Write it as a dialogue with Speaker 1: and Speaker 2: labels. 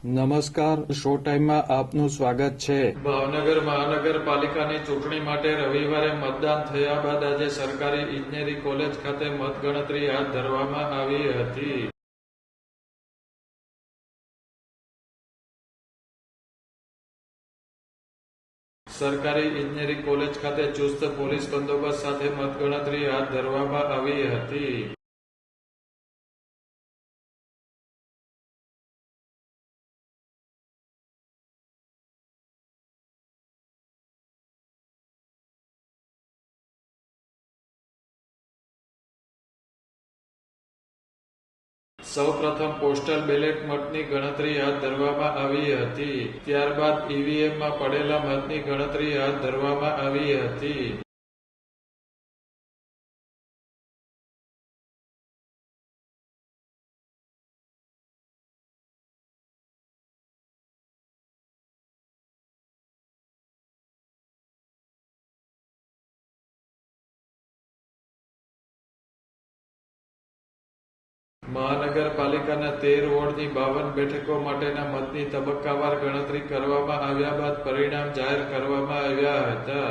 Speaker 1: નમસ્કાર, શો ટાઈમમાં આપનું સ્વાગત છે.
Speaker 2: ભાવનગર મહાનગરપાલિકાની ચૂંટણી માટે રવિવારે મતદાન થયા બાદ આજે સરકારી ઇજનેરી કોલેજ ખાતે મતગણતરી હાથ ધરવામાં આવી હતી. સરકારી ઇજનેરી કોલેજ ખાતે ચુસ્ત પોલીસ બંદોબસ્ત સાથે મતગણતરી હાથ ધરવામાં આવી હતી. સૌપ્રથમ પોસ્ટલ બેલેટ મતની ગણતરી હાથ ધરવામાં આવી હતી. ત્યારબાદ ઈવીએમમાં પડેલા મતની ગણતરી હાથ ધરવામાં આવી હતી. મહાનગરપાલિકાના 13 વોર્ડની 52 બેઠકો માટેના મતની તબક્કાવાર ગણતરી કરવામાં આવ્યા બાદ પરિણામ જાહેર કરવામાં આવ્યા હતા.